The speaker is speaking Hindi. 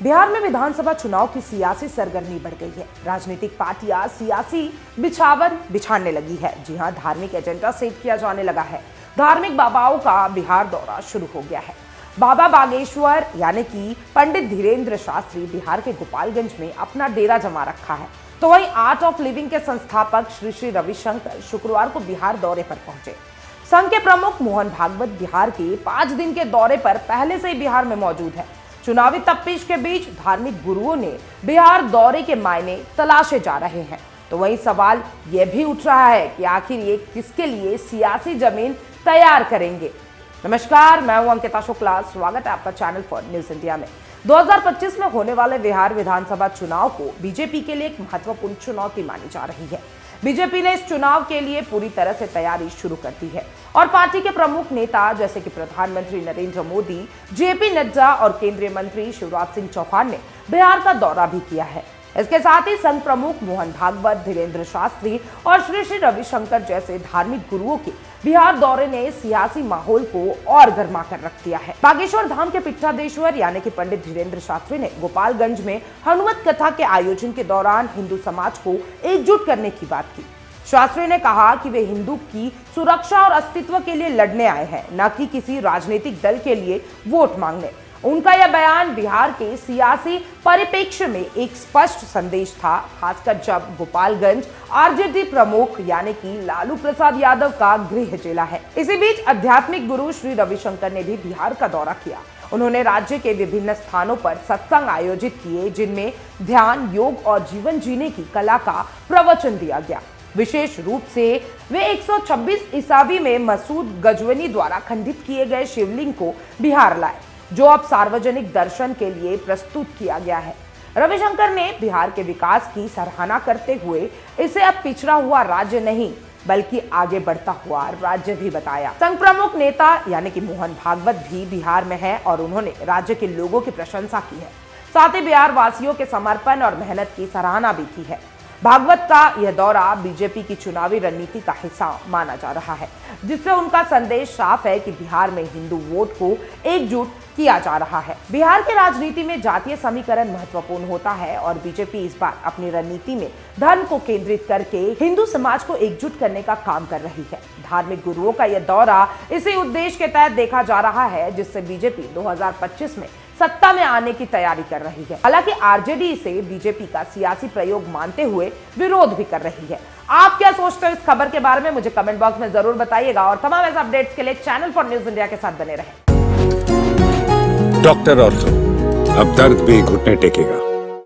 बिहार में विधानसभा चुनाव की सियासी सरगर्मी बढ़ गई है। राजनीतिक पार्टियां सियासी बिछावन बिछाने लगी है। जी हां, धार्मिक एजेंडा सेट किया जाने लगा है। धार्मिक बाबाओं का बिहार दौरा शुरू हो गया है। बाबा बागेश्वर यानी कि पंडित धीरेन्द्र शास्त्री बिहार के गोपालगंज में अपना डेरा जमा रखा है। तो वहीं आर्ट ऑफ लिविंग के संस्थापक श्री श्री रविशंकर शुक्रवार को बिहार दौरे पर पहुंचे। संघ के प्रमुख मोहन भागवत बिहार के 5 दिन के दौरे पर पहले से ही बिहार में मौजूद है। चुनावी तफ्तीश के बीच धार्मिक गुरुओं ने बिहार दौरे के मायने तलाशे जा रहे हैं। तो वही सवाल यह भी उठ रहा है कि आखिर ये किसके लिए सियासी जमीन तैयार करेंगे। नमस्कार, मैं हूं अंकिता शुक्ला। स्वागत है आपका चैनल फॉर न्यूज इंडिया में। 2025 में होने वाले बिहार विधानसभा चुनाव को बीजेपी के लिए एक महत्वपूर्ण चुनौती मानी जा रही है। बीजेपी ने इस चुनाव के लिए पूरी तरह से तैयारी शुरू कर दी है और पार्टी के प्रमुख नेता जैसे कि प्रधानमंत्री नरेंद्र मोदी, जेपी नड्डा और केंद्रीय मंत्री शिवराज सिंह चौहान ने बिहार का दौरा भी किया है। इसके साथ ही संघ प्रमुख मोहन भागवत, धीरेन्द्र शास्त्री और श्री श्री रविशंकर जैसे धार्मिक गुरुओं के बिहार दौरे ने सियासी माहौल को और गर्मा कर रख दिया है। बागेश्वर धाम के पीठाधीश्वर यानी कि पंडित धीरेन्द्र शास्त्री ने गोपालगंज में हनुमत कथा के आयोजन के दौरान हिंदू समाज को एकजुट करने की बात की। शास्त्री ने कहा कि वे हिंदू की सुरक्षा और अस्तित्व के लिए लड़ने आए हैं, न कि किसी राजनीतिक दल के लिए वोट मांगने। उनका यह बयान बिहार के सियासी परिप्रेक्ष्य में एक स्पष्ट संदेश था, खासकर जब गोपालगंज आरजेडी प्रमुख यानी कि लालू प्रसाद यादव का गृह जिला है। इसी बीच आध्यात्मिक गुरु श्री रविशंकर ने भी बिहार का दौरा किया। उन्होंने राज्य के विभिन्न स्थानों पर सत्संग आयोजित किए, जिनमें ध्यान, योग और जीवन जीने की कला का प्रवचन दिया गया। विशेष रूप से वे 126 ईसावी में मसूद गजवनी द्वारा खंडित किए गए शिवलिंग को बिहार लाए, जो अब सार्वजनिक दर्शन के लिए प्रस्तुत किया गया है। रविशंकर ने बिहार के विकास की सराहना करते हुए इसे अब पिछड़ा हुआ राज्य नहीं बल्कि आगे बढ़ता हुआ राज्य भी बताया। संघ प्रमुख नेता यानी कि मोहन भागवत भी बिहार में है और उन्होंने राज्य के लोगों की प्रशंसा की है। साथ ही बिहार वासियों के समर्पण और मेहनत की सराहना भी की है। भागवत का यह दौरा बीजेपी की चुनावी रणनीति का हिस्सा माना जा रहा है, जिससे उनका संदेश साफ है कि बिहार में हिंदू वोट को एकजुट किया जा रहा है। बिहार की राजनीति में जातीय समीकरण महत्वपूर्ण होता है और बीजेपी इस बार अपनी रणनीति में धर्म को केंद्रित करके हिंदू समाज को एकजुट करने का काम कर रही है। धार्मिक गुरुओं का यह दौरा इसी उद्देश्य के तहत देखा जा रहा है, जिससे बीजेपी 2025 में सत्ता में आने की तैयारी कर रही है। हालांकि आरजेडी इसे बीजेपी का सियासी प्रयोग मानते हुए विरोध भी कर रही है। आप क्या सोचते हो इस खबर के बारे में, मुझे कमेंट बॉक्स में जरूर बताइएगा और तमाम ऐसे अपडेट्स के लिए चैनल फॉर न्यूज इंडिया के साथ बने रहें। डॉक्टर ऑर्थो, अब दर्द भी घुटने टेकेगा।